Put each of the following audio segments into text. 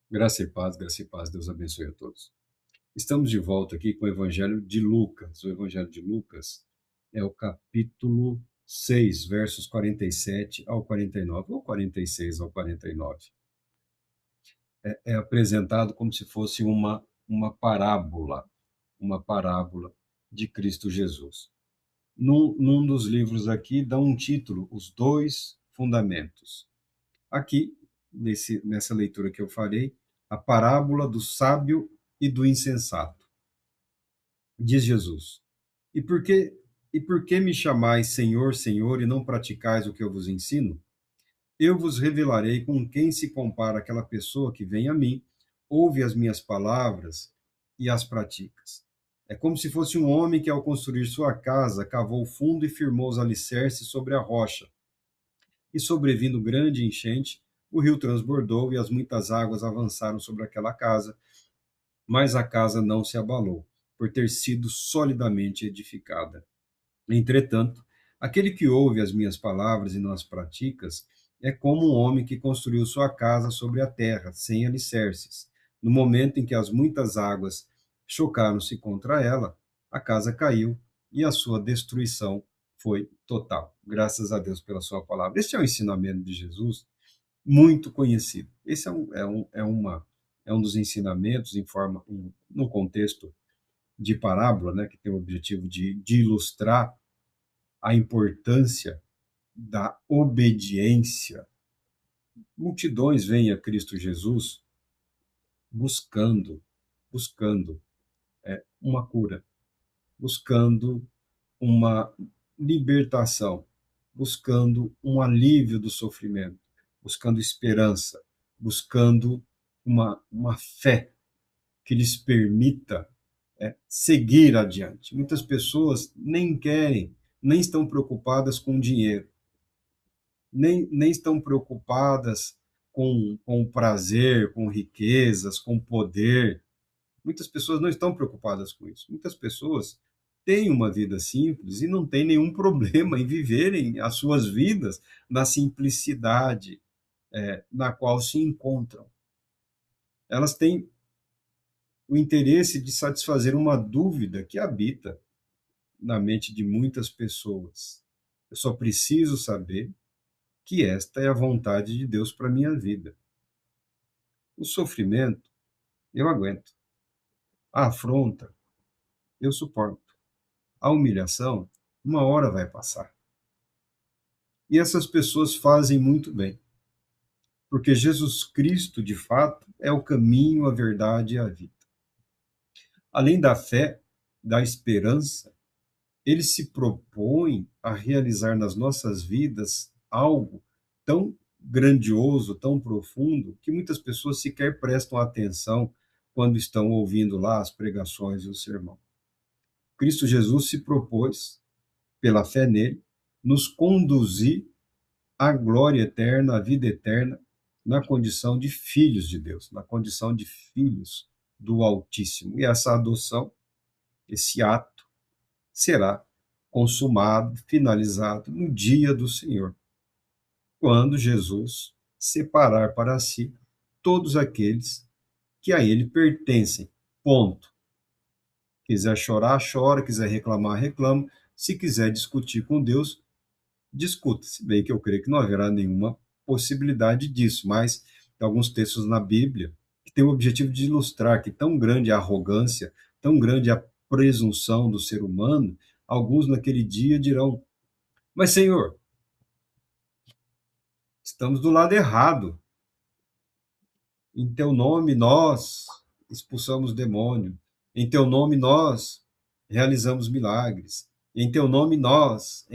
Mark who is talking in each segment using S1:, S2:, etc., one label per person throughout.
S1: Graça e paz, Deus abençoe a todos. Estamos de volta aqui com o Evangelho de Lucas. O Evangelho de Lucas é o capítulo 6, versos 47 ao 49, ou 46 ao 49. É apresentado como se fosse uma parábola de Cristo Jesus. Num dos livros aqui, dá um título, Os Dois Fundamentos. Aqui, nessa leitura que eu farei, a parábola do sábio e do insensato. Diz Jesus: E por que me chamais Senhor, Senhor, e não praticais o que eu vos ensino? Eu vos revelarei com quem se compara aquela pessoa que vem a mim, ouve as minhas palavras e as pratica. É como se fosse um homem que, ao construir sua casa, cavou fundo e firmou os alicerces sobre a rocha. E sobrevindo grande enchente, o rio transbordou e as muitas águas avançaram sobre aquela casa, mas a casa não se abalou, por ter sido solidamente edificada. Entretanto, aquele que ouve as minhas palavras e não as pratica é como um homem que construiu sua casa sobre a terra, sem alicerces. No momento em que as muitas águas chocaram-se contra ela, a casa caiu e a sua destruição foi total. Graças a Deus pela sua palavra. Este é o ensinamento de Jesus, muito conhecido. Esse é um dos ensinamentos no contexto de parábola, né, que tem o objetivo de ilustrar a importância da obediência. Multidões vêm a Cristo Jesus buscando, buscando uma cura, buscando uma libertação, buscando um alívio do sofrimento, buscando esperança, buscando uma fé que lhes permita seguir adiante. Muitas pessoas nem querem, nem estão preocupadas com dinheiro, nem estão preocupadas com prazer, com riquezas, com poder. Muitas pessoas não estão preocupadas com isso. Muitas pessoas têm uma vida simples e não têm nenhum problema em viverem as suas vidas na simplicidade na qual se encontram. Elas têm o interesse de satisfazer uma dúvida que habita na mente de muitas pessoas. Eu só preciso saber que esta é a vontade de Deus para a minha vida. O sofrimento, eu aguento. A afronta, eu suporto. A humilhação, uma hora vai passar. E essas pessoas fazem muito bem, porque Jesus Cristo, de fato, é o caminho, a verdade e a vida. Além da fé, da esperança, ele se propõe a realizar nas nossas vidas algo tão grandioso, tão profundo, que muitas pessoas sequer prestam atenção quando estão ouvindo lá as pregações e o sermão. Cristo Jesus se propôs, pela fé nele, nos conduzir à glória eterna, à vida eterna, na condição de filhos de Deus, na condição de filhos do Altíssimo. E essa adoção, esse ato, será consumado, finalizado no dia do Senhor, quando Jesus separar para si todos aqueles que a ele pertencem. Ponto. Quiser chorar, chora, quiser reclamar, reclama. Se quiser discutir com Deus, discuta. Se bem que eu creio que não haverá nenhuma possibilidade disso, mas tem alguns textos na Bíblia que têm o objetivo de ilustrar que tão grande é a arrogância, tão grande é a presunção do ser humano, alguns naquele dia dirão: Mas, Senhor, estamos do lado errado. Em teu nome nós expulsamos demônio. Em teu nome nós realizamos milagres. Em teu nome nós,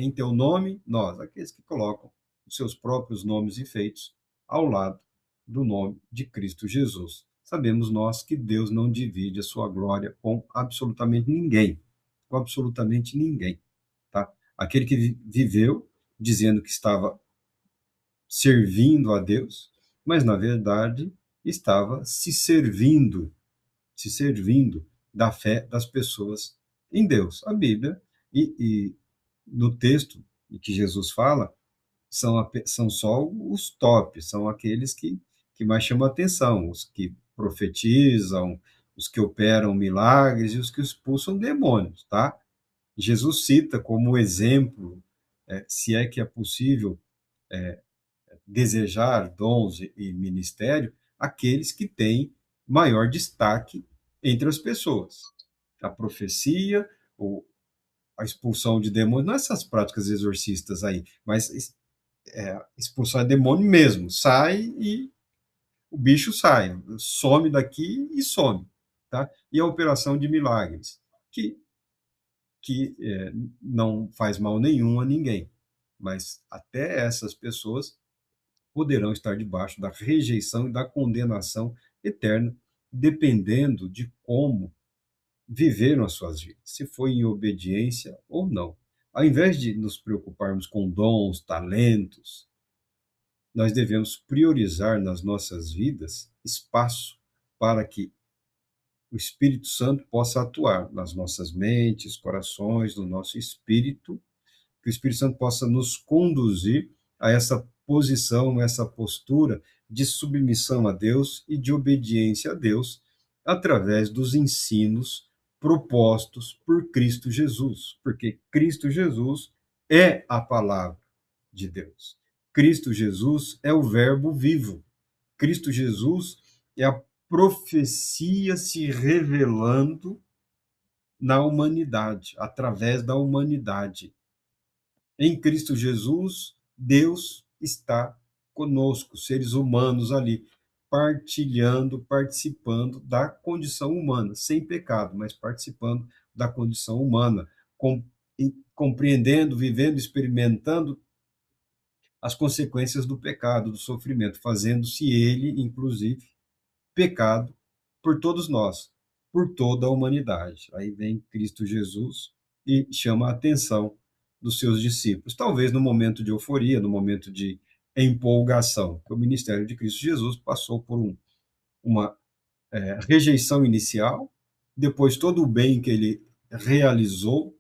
S1: aqueles que colocam os seus próprios nomes e feitos ao lado do nome de Cristo Jesus. Sabemos nós que Deus não divide a sua glória com absolutamente ninguém, com absolutamente ninguém, tá? Aquele que viveu dizendo que estava servindo a Deus, mas na verdade estava se servindo da fé das pessoas em Deus. A Bíblia e no texto que Jesus fala são só os tops, são aqueles que mais chamam a atenção, os que profetizam, os que operam milagres e os que expulsam demônios, tá? Jesus cita como exemplo, se é que é possível desejar dons e ministério, aqueles que têm maior destaque entre as pessoas. A profecia, ou a expulsão de demônios, não essas práticas exorcistas aí, mas expulsão é demônio mesmo, sai e o bicho sai, some daqui e some, tá? E a operação de milagres, que, que não faz mal nenhum a ninguém, mas até essas pessoas poderão estar debaixo da rejeição e da condenação eterna, dependendo de como viveram as suas vidas, se foi em obediência ou não. Ao invés de nos preocuparmos com dons, talentos, nós devemos priorizar nas nossas vidas espaço para que o Espírito Santo possa atuar nas nossas mentes, corações, no nosso espírito, que o Espírito Santo possa nos conduzir a essa posição, essa postura de submissão a Deus e de obediência a Deus, através dos ensinos propostos por Cristo Jesus, porque Cristo Jesus é a palavra de Deus. Cristo Jesus é o Verbo vivo. Cristo Jesus é a profecia se revelando na humanidade, através da humanidade. Em Cristo Jesus, Deus está conosco, seres humanos ali, partilhando, participando da condição humana, sem pecado, mas participando da condição humana, com, compreendendo, vivendo, experimentando as consequências do pecado, do sofrimento, fazendo-se ele, inclusive, pecado por todos nós, por toda a humanidade. Aí vem Cristo Jesus e chama a atenção dos seus discípulos, talvez no momento de euforia, no momento de empolgação, que o ministério de Cristo Jesus passou por uma rejeição inicial, depois todo o bem que ele realizou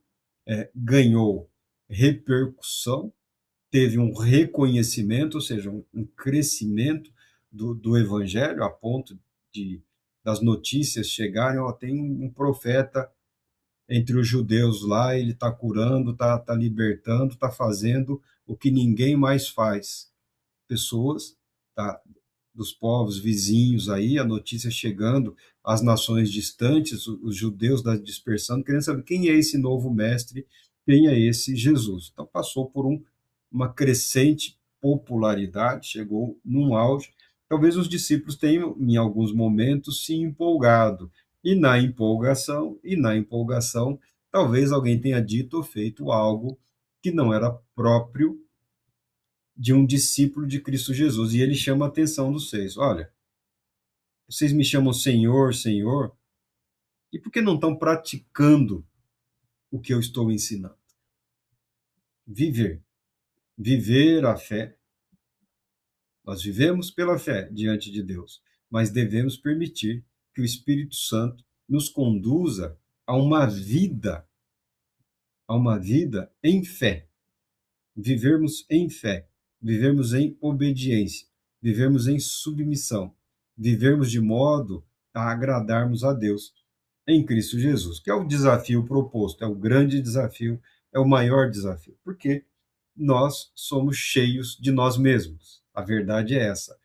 S1: ganhou repercussão, teve um reconhecimento, ou seja, um crescimento do evangelho, a ponto de das notícias chegarem, ó, tem um profeta entre os judeus lá, ele está curando, está libertando, está fazendo o que ninguém mais faz. Pessoas, tá, dos povos vizinhos aí, a notícia chegando às nações distantes, os judeus da dispersão, querendo saber quem é esse novo mestre, quem é esse Jesus. Então passou por uma crescente popularidade, chegou num auge. Talvez os discípulos tenham, em alguns momentos, se empolgado. E na empolgação, talvez alguém tenha dito ou feito algo que não era próprio de um discípulo de Cristo Jesus. E ele chama a atenção dos seis. Olha, vocês me chamam Senhor, Senhor, e por que não estão praticando o que eu estou ensinando? Viver. Viver a fé. Nós vivemos pela fé diante de Deus, mas devemos permitir que o Espírito Santo nos conduza a uma vida em fé. Vivermos em fé, vivermos em obediência, vivermos em submissão, vivermos de modo a agradarmos a Deus em Cristo Jesus, que é o desafio proposto, é o grande desafio, é o maior desafio, porque nós somos cheios de nós mesmos. A verdade é essa.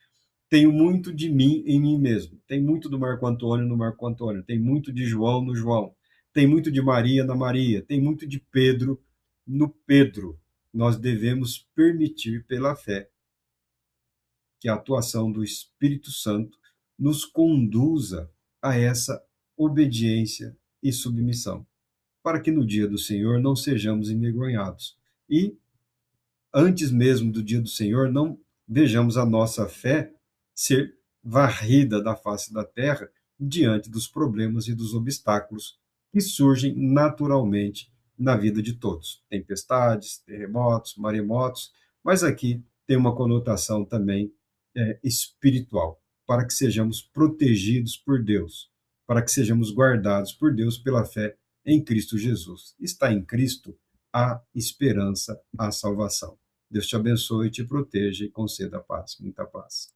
S1: Tenho muito de mim em mim mesmo. Tem muito do Marco Antônio no Marco Antônio. Tem muito de João no João. Tem muito de Maria na Maria. Tem muito de Pedro no Pedro. Nós devemos permitir, pela fé, que a atuação do Espírito Santo nos conduza a essa obediência e submissão, para que no dia do Senhor não sejamos envergonhados. E antes mesmo do dia do Senhor, não vejamos a nossa fé ser varrida da face da terra diante dos problemas e dos obstáculos que surgem naturalmente na vida de todos. Tempestades, terremotos, maremotos, mas aqui tem uma conotação também espiritual, para que sejamos protegidos por Deus, para que sejamos guardados por Deus pela fé em Cristo Jesus. Está em Cristo a esperança, a salvação. Deus te abençoe, te proteja e conceda paz, muita paz.